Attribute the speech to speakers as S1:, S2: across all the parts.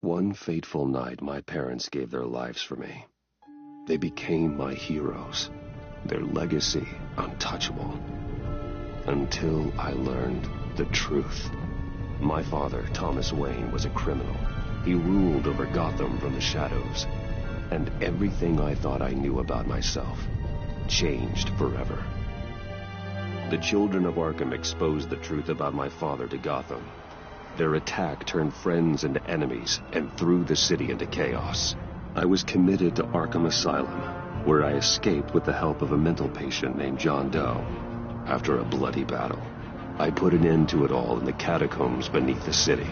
S1: One fateful night, my parents gave their lives for me. They became my heroes, their legacy untouchable. Until I learned the truth. My father, Thomas Wayne, was a criminal. He ruled over Gotham from the shadows. And everything I thought I knew about myself changed forever. The children of Arkham exposed the truth about my father to Gotham. Their attack turned friends into enemies and threw the city into chaos. I was committed to Arkham Asylum, where I escaped with the help of a mental patient named John Doe. After a bloody battle, I put an end to it all in the catacombs beneath the city.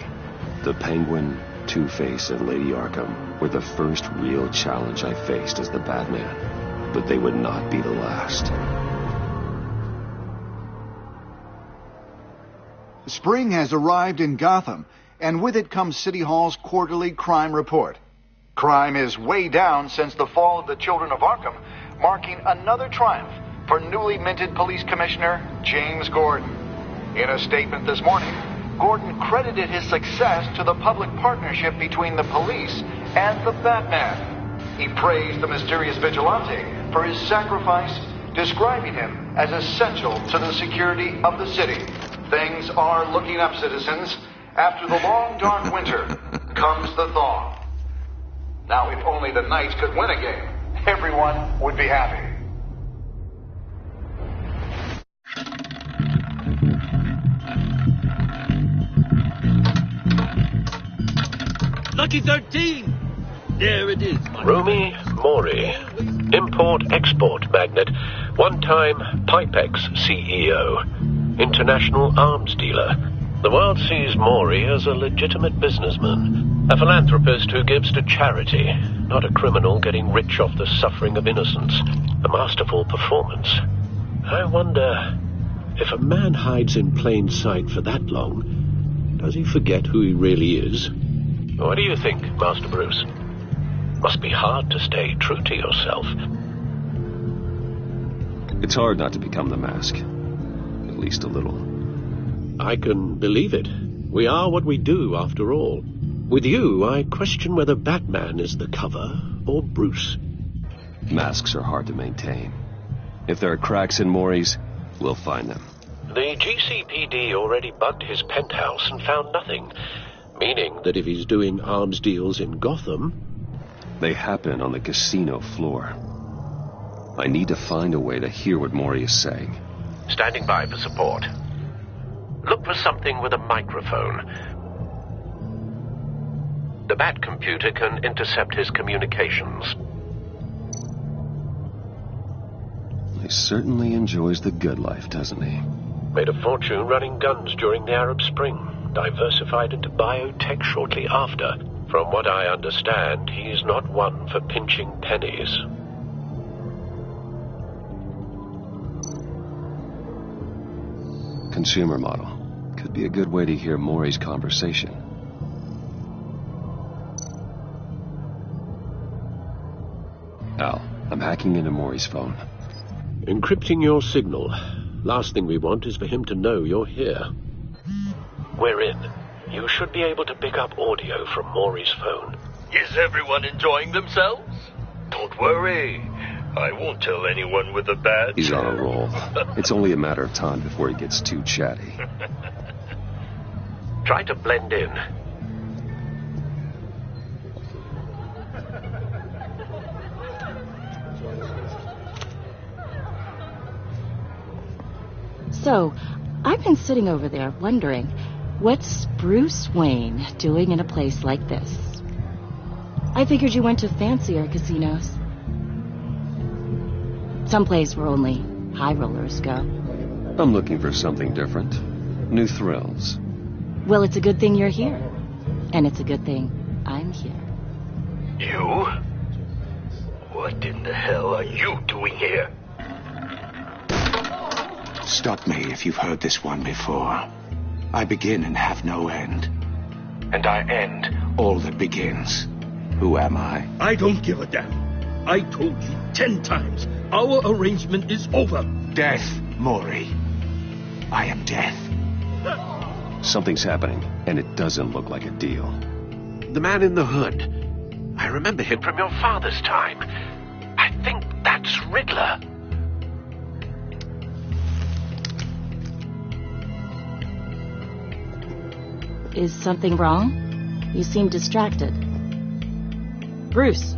S1: The Penguin, Two-Face, and Lady Arkham were the first real challenge I faced as the Batman, but they would not be the last.
S2: Spring has arrived in Gotham, and with it comes City Hall's quarterly crime report. Crime is way down since the fall of the Children of Arkham, marking another triumph for newly minted Police Commissioner James Gordon. In a statement this morning, Gordon credited his success to the public partnership between the police and the Batman. He praised the mysterious vigilante for his sacrifice, describing him as essential to the security of the city. Things are looking up, citizens. After the long, dark winter comes the thaw. Now, if only the Knights could win a game, everyone would be happy.
S3: Lucky 13! There it is.
S4: Rumi Mori, import-export magnate, one-time Pipex CEO, international arms dealer. The world sees Mori as a legitimate businessman, a philanthropist who gives to charity, not a criminal getting rich off the suffering of innocence. A masterful performance. I wonder, if a man hides in plain sight for that long, does he forget who he really is? What do you think, Master Bruce? Must be hard to stay true to yourself.
S1: It's hard not to become the Mask. At least a little.
S4: I can believe it. We are what we do, after all. With you, I question whether Batman is the cover or Bruce.
S1: Masks are hard to maintain. If there are cracks in Mori's, we'll find them.
S4: The GCPD already bugged his penthouse and found nothing. Meaning that if he's doing arms deals in Gotham...
S1: They happen on the casino floor. I need to find a way to hear what Mori is saying.
S4: Standing by for support. Look for something with a microphone. The Bat computer can intercept his communications.
S1: He certainly enjoys the good life, doesn't he?
S4: Made a fortune running guns during the Arab Spring. Diversified into biotech shortly after. From what I understand, he's not one for pinching pennies.
S1: Consumer model. Could be a good way to hear Mori's conversation. Al, I'm hacking into Mori's phone.
S4: Encrypting your signal. Last thing we want is for him to know you're here. We're in. You should be able to pick up audio from Mori's phone.
S3: Is everyone enjoying themselves? Don't worry. I won't tell anyone with a badge.
S1: He's on a roll. It's only a matter of time before he gets too chatty.
S4: Try to blend in.
S5: So, I've I've been sitting over there wondering, what's Bruce Wayne doing in a place like this? I figured you went to fancier casinos. Someplace where only high rollers go.
S1: I'm looking for something different. New thrills.
S5: Well, it's a good thing you're here. And it's a good thing I'm here.
S3: You? What in the hell are you doing here?
S6: Stop me if you've heard this one before. I begin and have no end. And I end all that begins. Who am I?
S7: I don't give a damn. I told you 10 times. Our arrangement is over.
S6: Death, Maury. I am death.
S1: Something's happening, and it doesn't look like a deal.
S4: The man in the hood. I remember him from your father's time. I think that's Riddler.
S5: Is something wrong? You seem distracted. Bruce.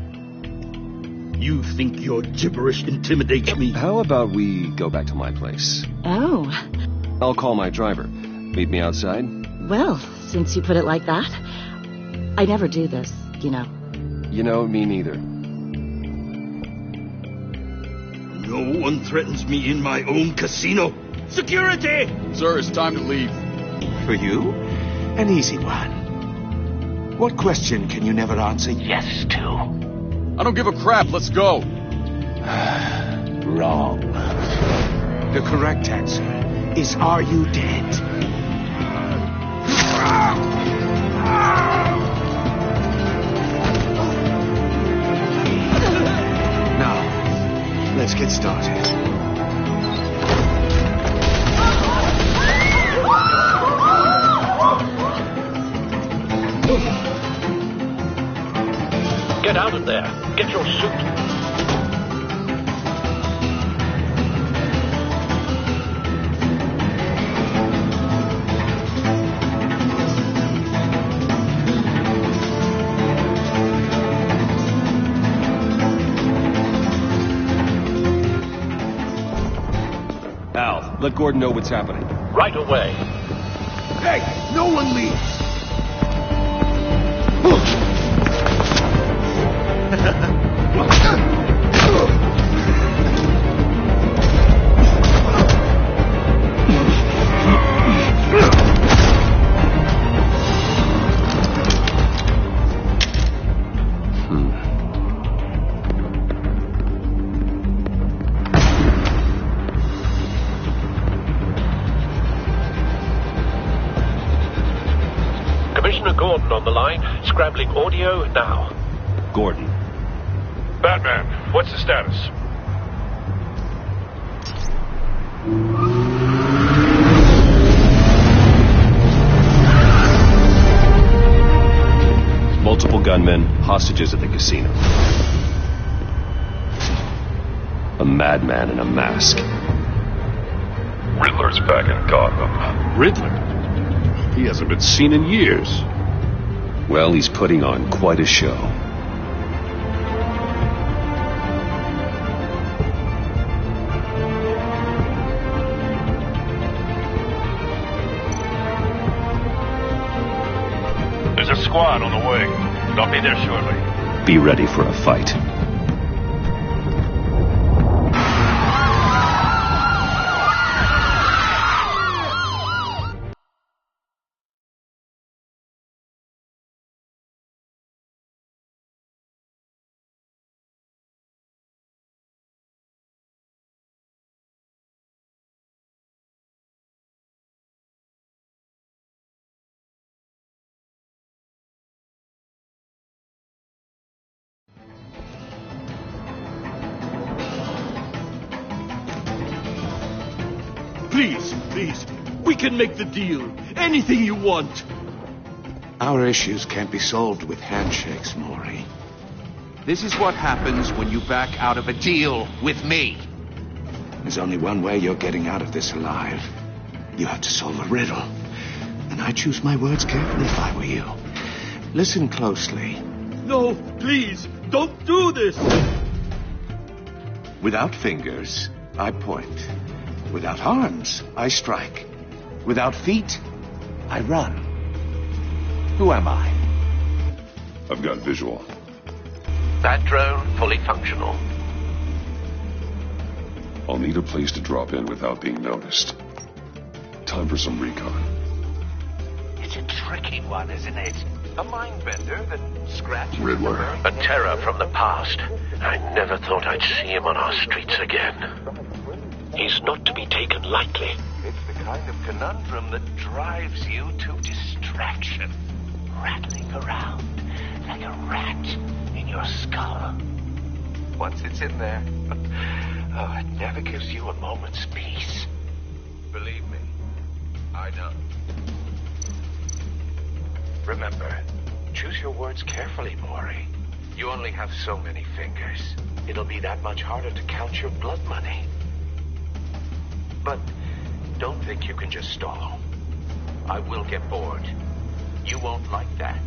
S7: You think your gibberish intimidates me?
S1: How about we go back to my place?
S5: Oh.
S1: I'll call my driver. Meet me outside?
S5: Well, since you put it like that, I never do this, you know.
S1: You know, me neither.
S7: No one threatens me in my own casino. Security!
S8: Sir, it's time to leave.
S6: For you, an easy one. What question can you never answer yes to?
S8: I don't give a crap. Let's go.
S6: Wrong. The correct answer is, are you dead? Now, let's get started.
S4: Get out of there. Get your suit.
S1: Al, let Gordon know what's happening.
S4: Right away.
S6: Hey, no one leaves!
S4: Commissioner Gordon on the line. Scrambling audio now.
S1: Gordon.
S3: Batman, what's the status?
S1: Multiple gunmen, hostages at the casino. A madman in a mask.
S3: Riddler's back in Gotham.
S9: Riddler? He hasn't been seen in years.
S1: Well, he's putting on quite a show.
S3: There's a squad on the way. They'll be there shortly.
S1: Be ready for a fight.
S7: Please, we can make the deal. Anything you want.
S6: Our issues can't be solved with handshakes, Maury. This is what happens when you back out of a deal with me. There's only one way you're getting out of this alive. You have to solve a riddle. And I choose my words carefully if I were you. Listen closely.
S7: No, please, don't do this.
S6: Without fingers, I point. Without arms, I strike. Without feet, I run. Who am I?
S1: I've got visual.
S4: That drone fully functional.
S1: I'll need a place to drop in without being noticed. Time for some recon.
S4: It's a tricky one, isn't it? A mind bender that scratches
S1: Riddler.
S4: A terror from the past. I never thought I'd see him on our streets again. He's not to be taken lightly. It's the kind of conundrum that drives you to distraction. Rattling around like a rat in your skull. Once it's in there, it never gives you a moment's peace. Believe me, I know. Remember, choose your words carefully, Maury. You only have so many fingers. It'll be that much harder to count your blood money. But don't think you can just stall. I will get bored. You won't like that.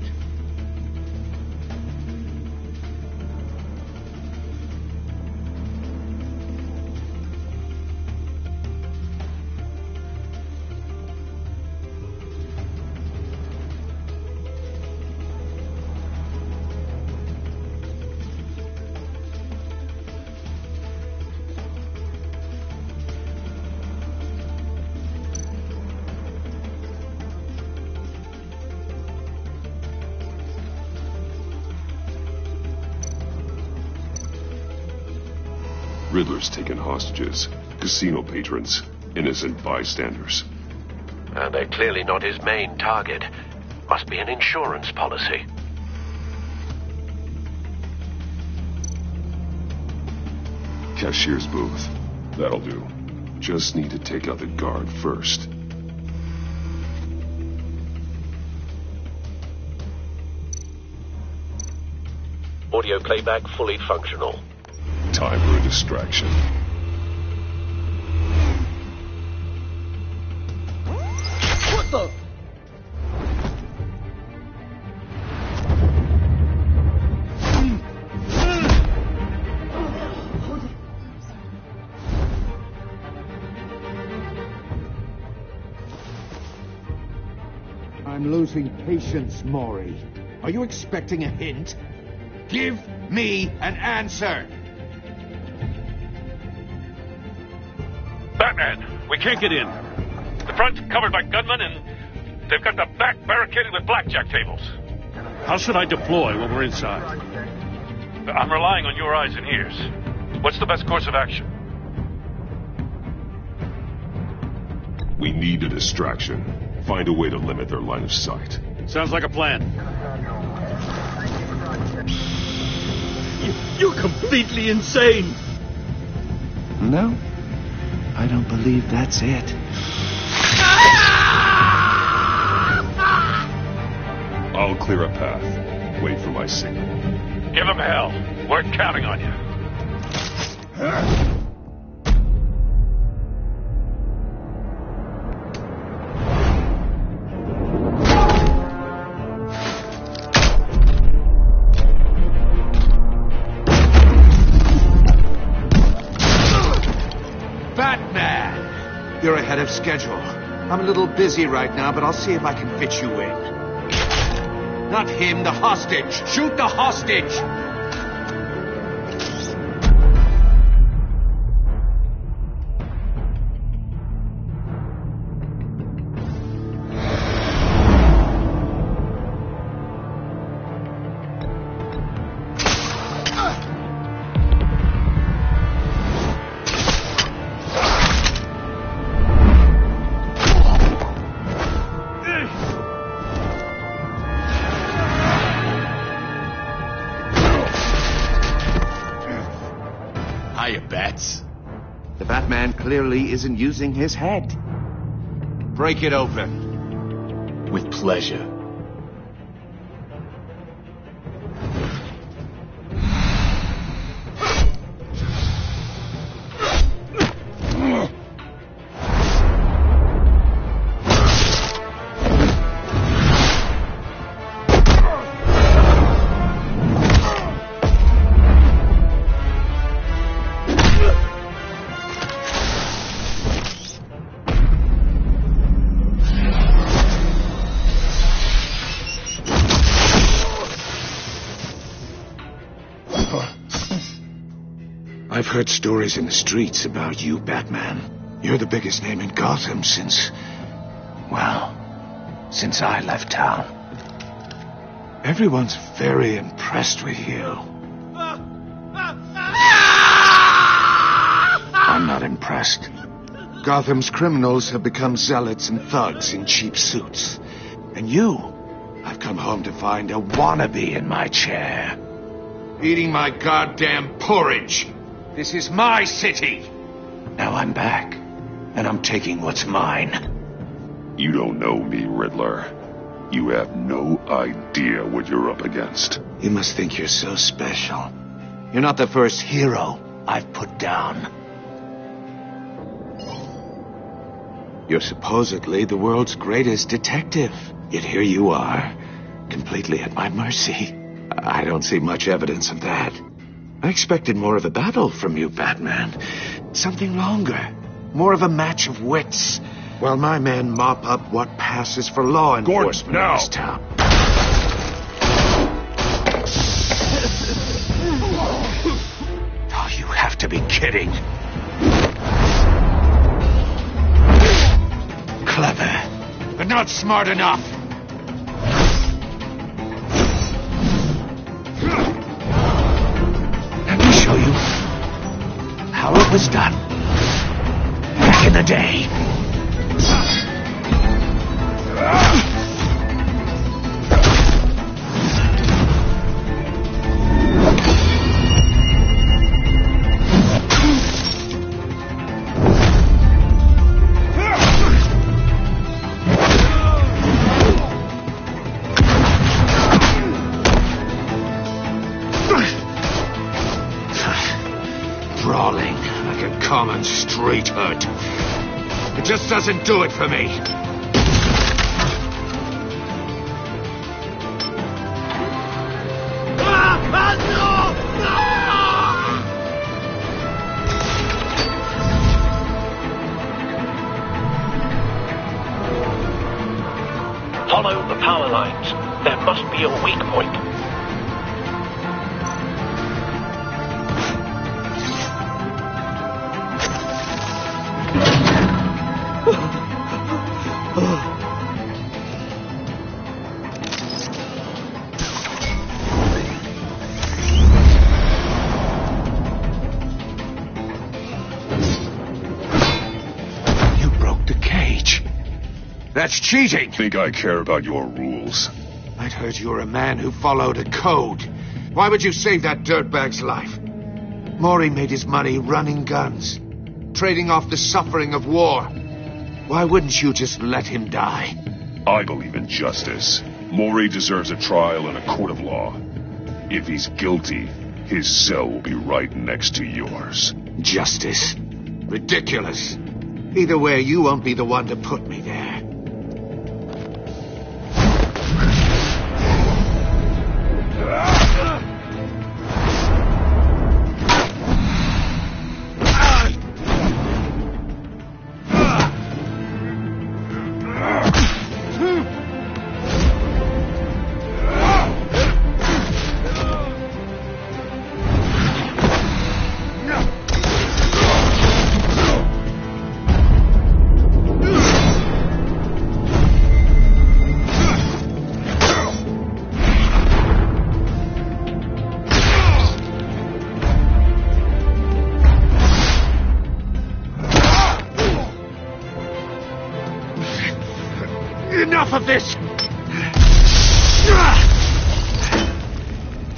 S1: Riddler's taken hostages, casino patrons, innocent bystanders.
S4: And they're clearly not his main target. Must be an insurance policy.
S1: Cashier's booth. That'll do. Just need to take out the guard first.
S4: Audio playback fully functional.
S1: Time for a distraction.
S7: What the?
S6: I'm losing patience, Maury. Are you expecting a hint? Give me an answer!
S9: Batman, we can't get in. The front's covered by gunmen, and they've got the back barricaded with blackjack tables. How should I deploy when we're inside? I'm relying on your eyes and ears. What's the best course of action?
S1: We need a distraction. Find a way to limit their line of sight.
S9: Sounds like a plan. You're completely insane!
S6: No, I don't believe that's it.
S1: I'll clear a path. Wait for my signal.
S9: Give them hell. We're counting on you.
S6: Batman! You're ahead of schedule. I'm a little busy right now, but I'll see if I can fit you in. Not him, the hostage! Shoot the hostage! Hiya, Bats. The Batman clearly isn't using his head. Break it open. With pleasure. I've heard stories in the streets about you, Batman. You're the biggest name in Gotham since I left town. Everyone's very impressed with you. I'm not impressed. Gotham's criminals have become zealots and thugs in cheap suits. And you, I've come home to find a wannabe in my chair. Eating my goddamn porridge. This is my city. Now I'm back, and I'm taking what's mine.
S1: You don't know me, Riddler. You have no idea what you're up against.
S6: You must think you're so special. You're not the first hero I've put down. You're supposedly the world's greatest detective. Yet here you are, completely at my mercy. I don't see much evidence of that. I expected more of a battle from you, Batman. Something longer. More of a match of wits. While my men mop up what passes for law enforcement in this town. Oh, you have to be kidding. Clever, but not smart enough. Let me show you how it was done back in the day. Brawling like a common street hood. It just doesn't do it for me.
S4: Follow the power lines. There must be a weak point.
S6: You broke the cage. That's cheating!
S1: Think I care about your rules?
S6: I'd heard you were a man who followed a code. Why would you save that dirtbag's life? Maury made his money running guns, trading off the suffering of war. Why wouldn't you just let him die?
S1: I believe in justice. Maury deserves a trial in a court of law. If he's guilty, his cell will be right next to yours.
S6: Justice? Ridiculous. Either way, you won't be the one to put me there. Enough of this!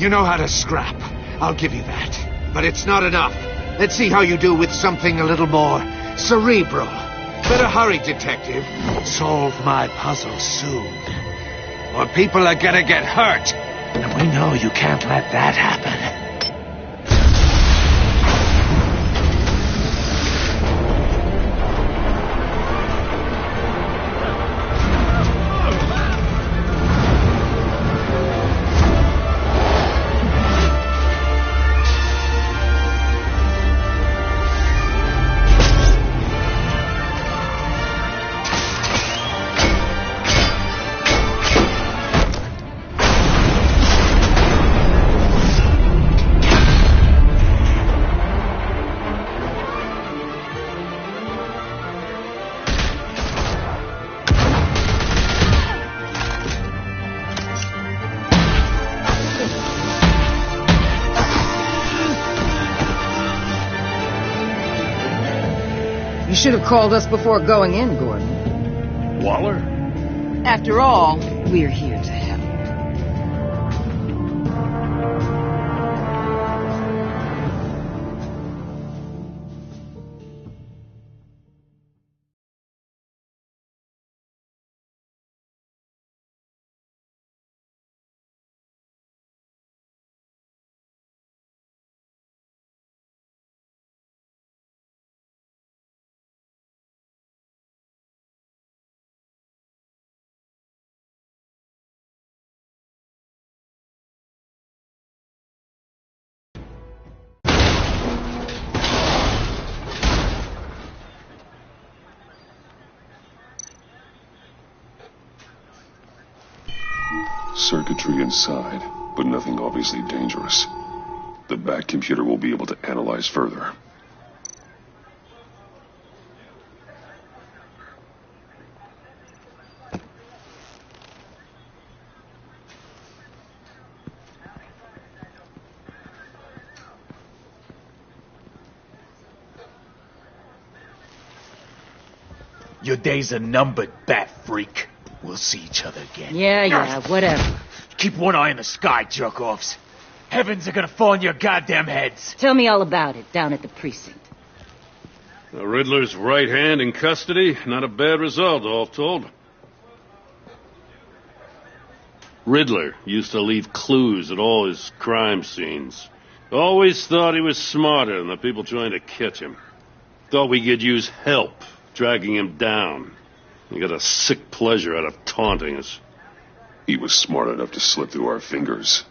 S6: You know how to scrap. I'll give you that. But it's not enough. Let's see how you do with something a little more cerebral. Better hurry, detective. Solve my puzzle soon. Or people are gonna get hurt. And we know you can't let that happen.
S10: should have called us before going in, Gordon.
S9: Waller?
S10: After all, we're here to help.
S1: Circuitry inside, but nothing obviously dangerous. The back computer will be able to analyze further.
S11: Your days are numbered, bat freak. We'll see each other again.
S5: Yeah, whatever.
S11: Keep one eye in the sky, jerk-offs. Heavens are gonna fall on your goddamn heads.
S5: Tell me all about it down at the precinct.
S9: The Riddler's right hand in custody. Not a bad result, all told. Riddler used to leave clues at all his crime scenes. Always thought he was smarter than the people trying to catch him. Thought we could use help dragging him down. He got a sick pleasure out of taunting us.
S1: He was smart enough to slip through our fingers.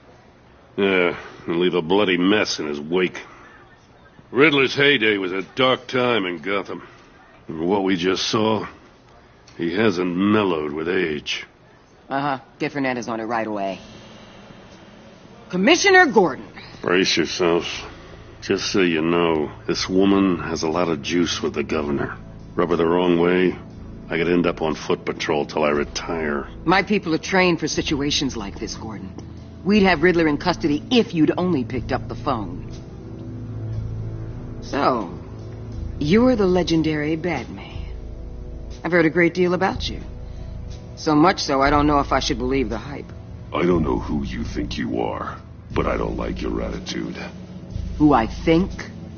S9: Yeah, and leave a bloody mess in his wake. Riddler's heyday was a dark time in Gotham. And what we just saw, he hasn't mellowed with age.
S10: Get Fernandez on it right away. Commissioner Gordon.
S9: Brace yourselves. Just so you know, this woman has a lot of juice with the governor. Rub her the wrong way, I could end up on foot patrol till I retire.
S10: My people are trained for situations like this, Gordon. We'd have Riddler in custody if you'd only picked up the phone. So, you're the legendary Batman. I've heard a great deal about you. So much so, I don't know if I should believe the hype.
S1: I don't know who you think you are, but I don't like your attitude.
S10: Who I think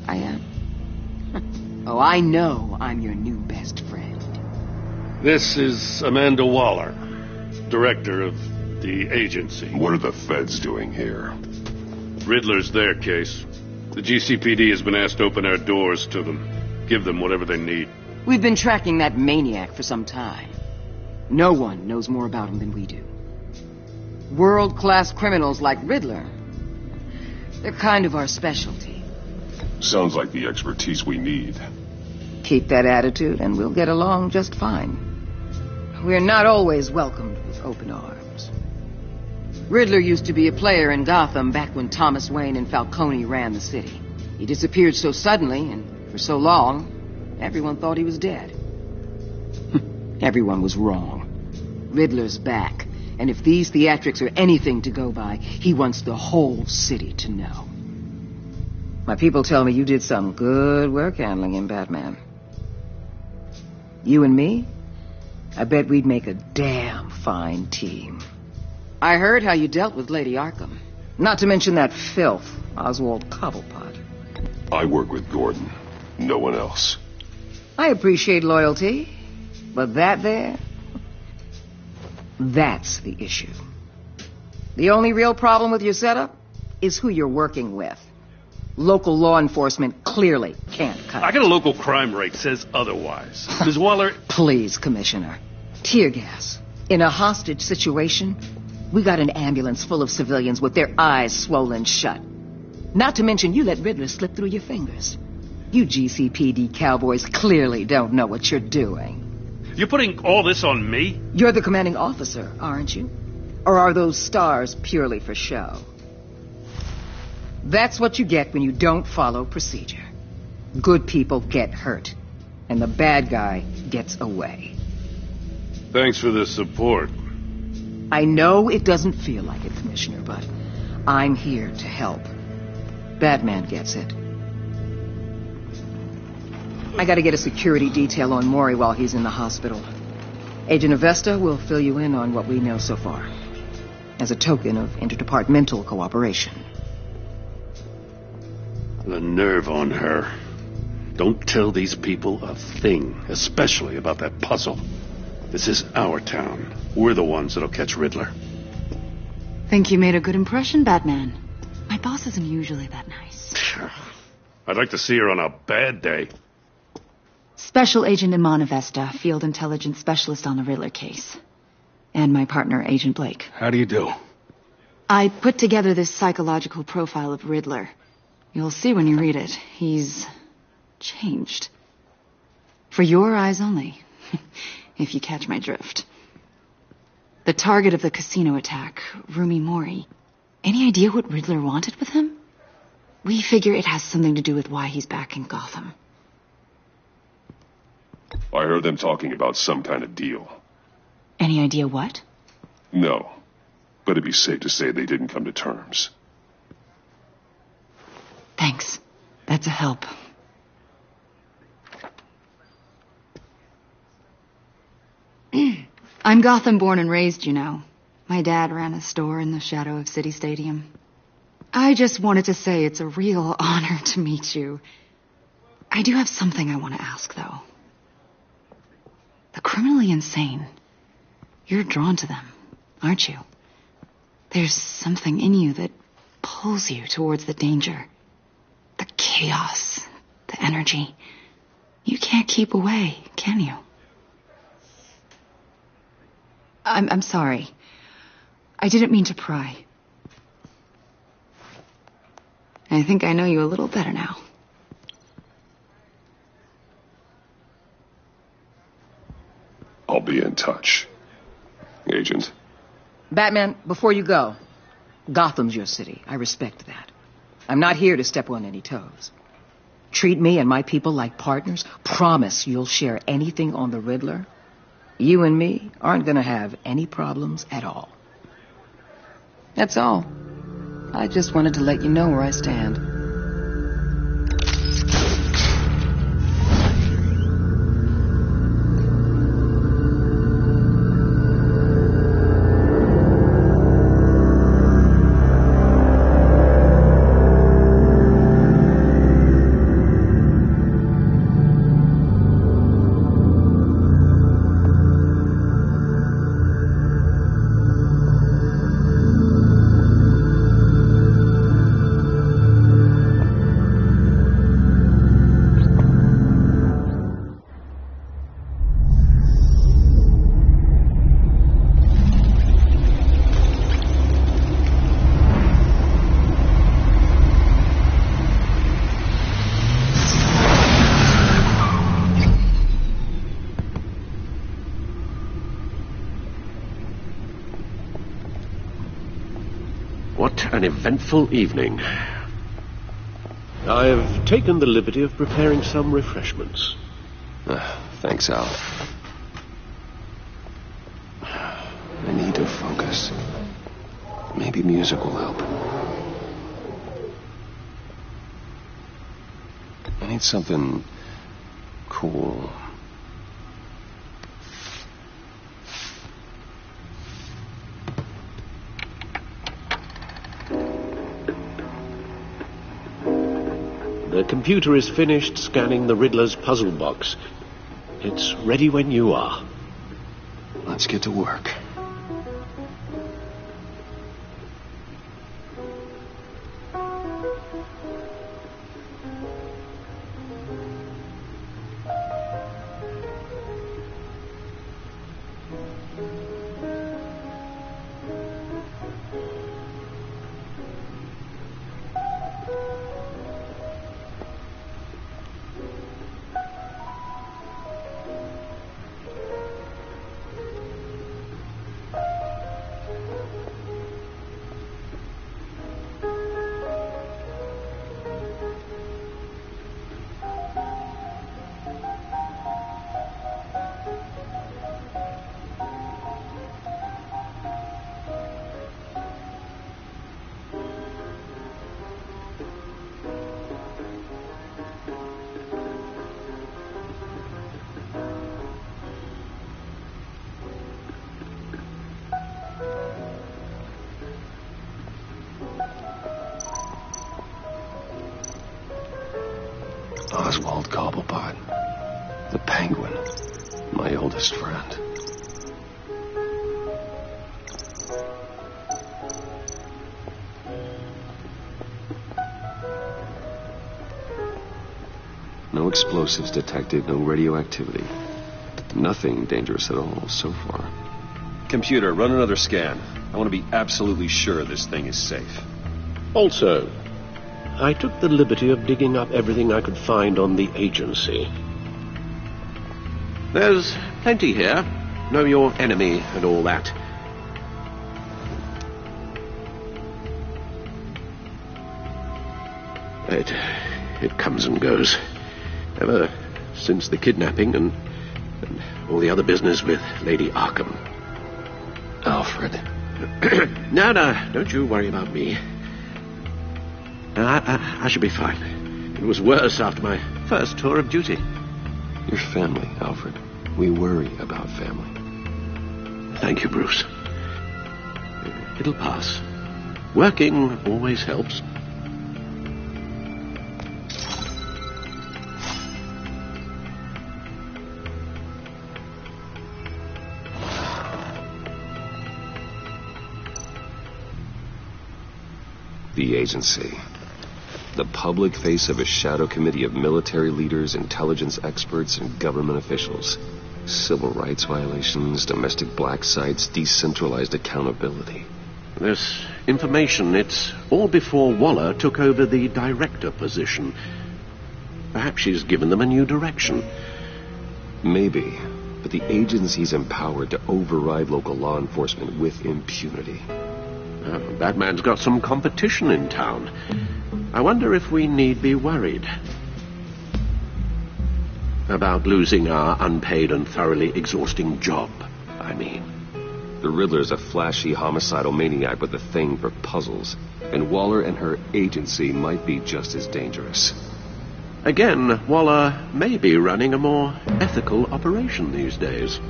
S10: I am? Oh, I know I'm your new best friend.
S9: This is Amanda Waller, director of the agency.
S1: What are the feds doing here?
S9: Riddler's their case. The GCPD has been asked to open our doors to them. Give them whatever they need.
S10: We've been tracking that maniac for some time. No one knows more about him than we do. World-class criminals like Riddler. They're kind of our specialty.
S1: Sounds like the expertise we need.
S10: Keep that attitude and we'll get along just fine. We're not always welcomed with open arms. Riddler used to be a player in Gotham back when Thomas Wayne and Falcone ran the city. He disappeared so suddenly and for so long, everyone thought he was dead. Everyone was wrong. Riddler's back, and if these theatrics are anything to go by, he wants the whole city to know. My people tell me you did some good work handling him, Batman. You and me? I bet we'd make a damn fine team. I heard how you dealt with Lady Arkham. Not to mention that filth, Oswald Cobblepot.
S1: I work with Gordon. No one else.
S10: I appreciate loyalty, but that there... that's the issue. The only real problem with your setup is who you're working with. Local law enforcement clearly can't cut it.
S9: I got a local crime rate says otherwise. Ms. Waller...
S10: Please, Commissioner. Tear gas. In a hostage situation, we got an ambulance full of civilians with their eyes swollen shut. Not to mention you let Riddler slip through your fingers. You GCPD cowboys clearly don't know what you're doing.
S9: You're putting all this on me?
S10: You're the commanding officer, aren't you? Or are those stars purely for show? That's what you get when you don't follow procedure. Good people get hurt, and the bad guy gets away.
S9: Thanks for the support.
S10: I know it doesn't feel like it, Commissioner, but I'm here to help. Batman gets it. I gotta get a security detail on Maury while he's in the hospital. Agent Avesta will fill you in on what we know so far, as a token of interdepartmental cooperation.
S9: The nerve on her. Don't tell these people a thing, especially about that puzzle. This is our town. We're the ones that'll catch Riddler.
S5: Think you made a good impression, Batman? My boss isn't usually that nice.
S9: I'd like to see her on a bad day.
S5: Special Agent Iman Avesta, Field Intelligence Specialist on the Riddler case. And my partner, Agent Blake.
S9: How do you do?
S5: I put together this psychological profile of Riddler. You'll see when you read it. He's changed. For your eyes only, if you catch my drift. The target of the casino attack, Rumi Mori. Any idea what Riddler wanted with him? We figure it has something to do with why he's back in Gotham.
S1: I heard them talking about some kind of deal.
S5: Any idea what?
S1: No, but it'd be safe to say they didn't come to terms.
S5: Thanks. That's a help. I'm Gotham born and raised, you know. My dad ran a store in the shadow of City Stadium. I just wanted to say it's a real honor to meet you. I do have something I want to ask, though. The criminally insane. You're drawn to them, aren't you? There's something in you that pulls you towards the danger. The chaos, the energy. You can't keep away, can you? I'm sorry. I didn't mean to pry. I think I know you a little better now.
S1: I'll be in touch. Agent.
S10: Batman, before you go, Gotham's your city. I respect that. I'm not here to step on any toes. Treat me and my people like partners. Promise you'll share anything on the Riddler. You and me aren't gonna have any problems at all. That's all. I just wanted to let you know where I stand.
S4: What an eventful evening. I've taken the liberty of preparing some refreshments.
S1: Thanks, Al. I need to focus. Maybe music will help. I need something cool.
S4: The computer is finished scanning the Riddler's puzzle box. It's ready when you are.
S1: Let's get to work. Oswald Cobblepot, the Penguin, my oldest friend. No explosives detected, no radioactivity. Nothing dangerous at all so far.
S8: Computer, run another scan. I want to be absolutely sure this thing is safe.
S4: Also, I took the liberty of digging up everything I could find on the agency. There's plenty here. Know your enemy and all that. It comes and goes. Ever since the kidnapping and all the other business with Lady Arkham.
S1: Alfred.
S4: No, don't you worry about me. I should be fine. It was worse after my first tour of duty.
S1: Your family, Alfred. We worry about family.
S4: Thank you, Bruce. It'll pass. Working always helps.
S1: The agency. The public face of a shadow committee of military leaders, intelligence experts, and government officials. Civil rights violations, domestic black sites, decentralized accountability.
S4: This information, it's all before Waller took over the director position. Perhaps she's given them a new direction.
S1: Maybe, but the agency's empowered to override local law enforcement with impunity.
S4: Batman's got some competition in town. I wonder if we need be worried about losing our unpaid and thoroughly exhausting job, I mean.
S1: The Riddler's a flashy homicidal maniac with a thing for puzzles, and Waller and her agency might be just as dangerous.
S4: Again, Waller may be running a more ethical operation these days.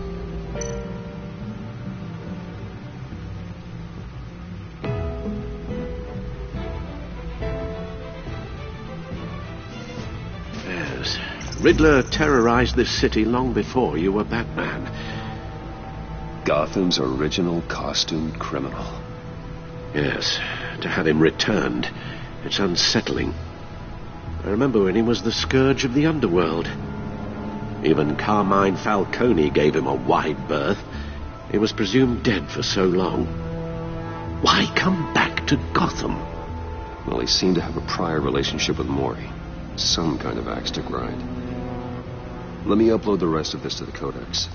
S4: Riddler terrorized this city long before you were Batman.
S1: Gotham's original costumed criminal.
S4: Yes, to have him returned, it's unsettling. I remember when he was the scourge of the underworld. Even Carmine Falcone gave him a wide berth. He was presumed dead for so long. Why come back to Gotham?
S1: Well, he seemed to have a prior relationship with Mori. Some kind of axe to grind. Let me upload the rest of this to the Codex.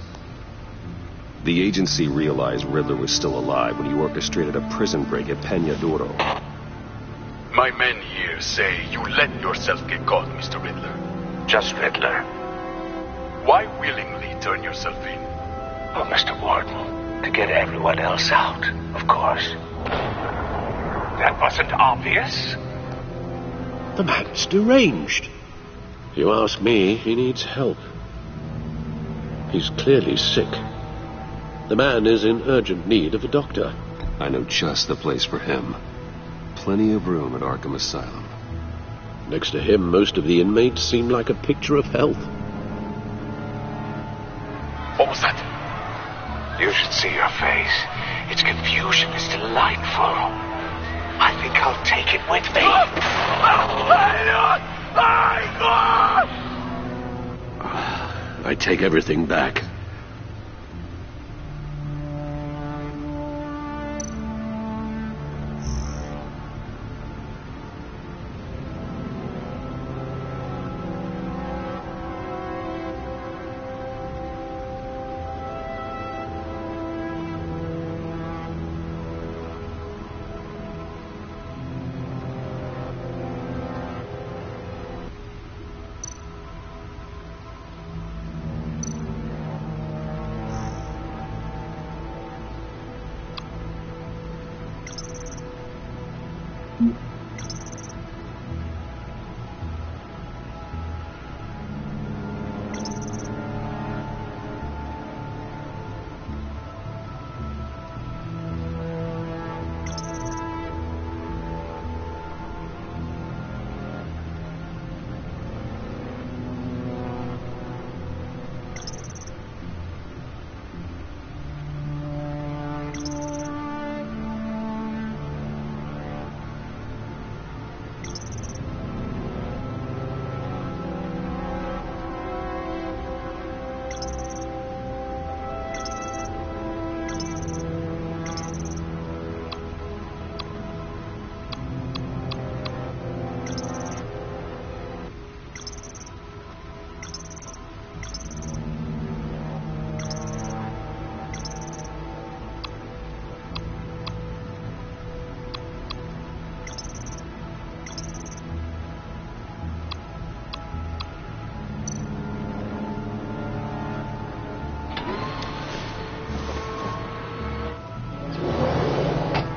S1: The agency realized Riddler was still alive when he orchestrated a prison break at Peña Duro.
S12: My men here say you let yourself get caught, Mr. Riddler.
S13: Just Riddler.
S12: Why willingly turn yourself in?
S13: Oh, Mr. Warden, to get everyone else out, of course. That wasn't obvious.
S4: The man's deranged. If you ask me, he needs help. He's clearly sick. The man is in urgent need of a doctor.
S1: I know just the place for him. Plenty of room at Arkham Asylum.
S4: Next to him, most of the inmates seem like a picture of health.
S12: What was that?
S13: You should see your face. Its confusion is delightful. I think I'll take it with me.
S4: I take everything back.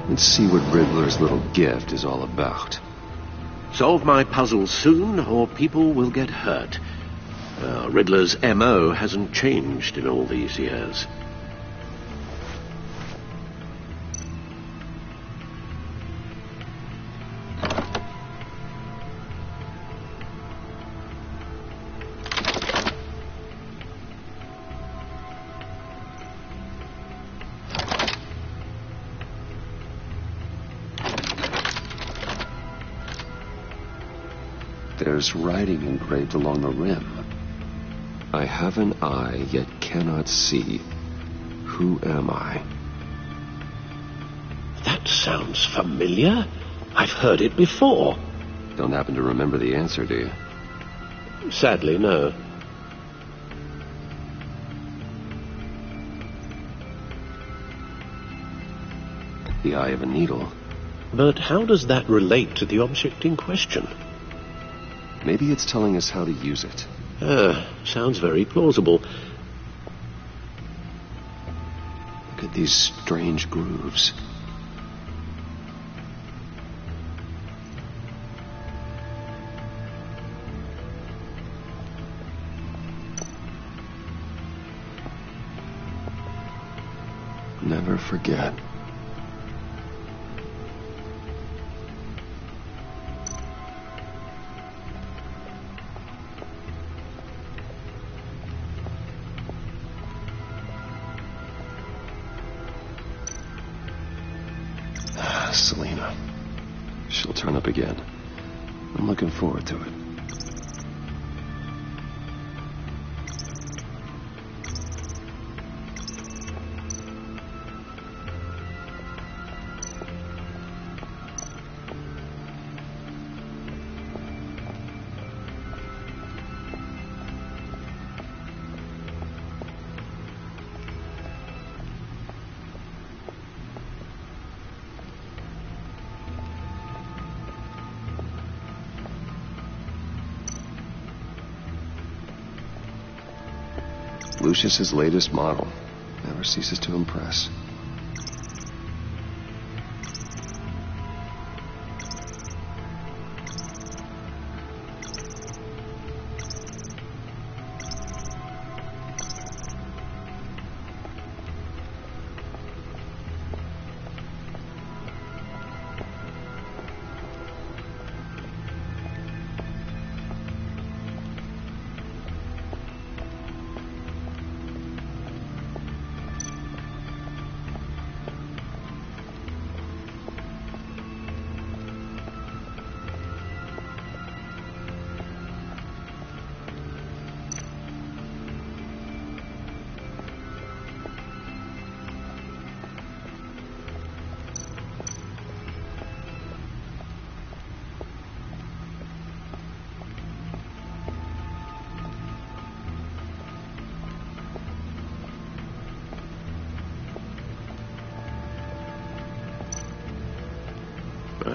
S1: Let's see what Riddler's little gift is all about.
S4: Solve my puzzle soon, or people will get hurt. Riddler's M.O. hasn't changed in all these years.
S1: There's writing engraved along the rim. I have an eye, yet cannot see. Who am I?
S4: That sounds familiar. I've heard it before.
S1: Don't happen to remember the answer, do you?
S4: Sadly, no.
S1: The eye of a needle.
S4: But how does that relate to the object in question?
S1: Maybe it's telling us how to use it.
S4: Sounds very plausible.
S1: Look at these strange grooves. Never forget. Selena. She'll turn up again. I'm looking forward to it. Lucius's latest model. Never ceases to impress.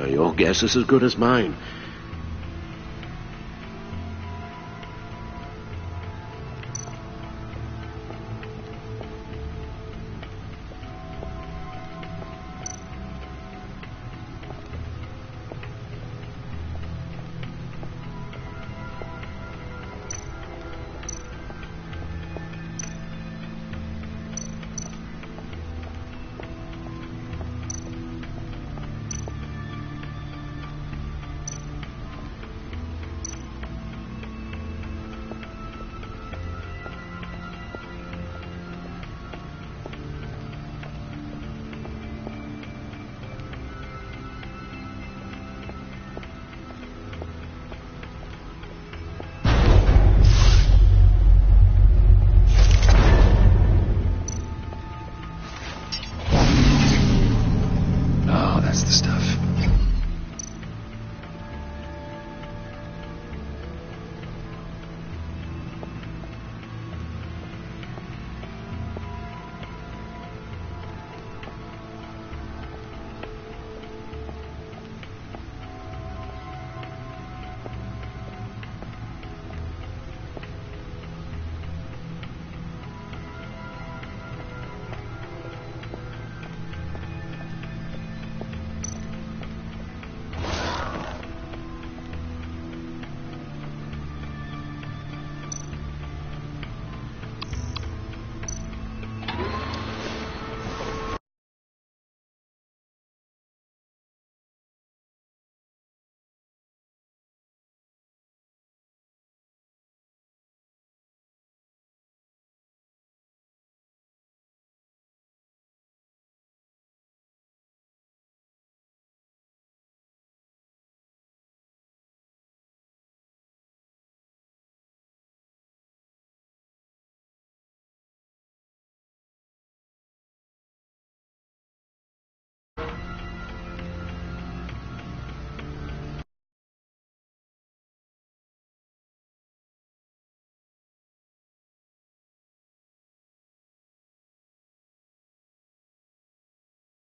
S4: Your guess is as good as mine.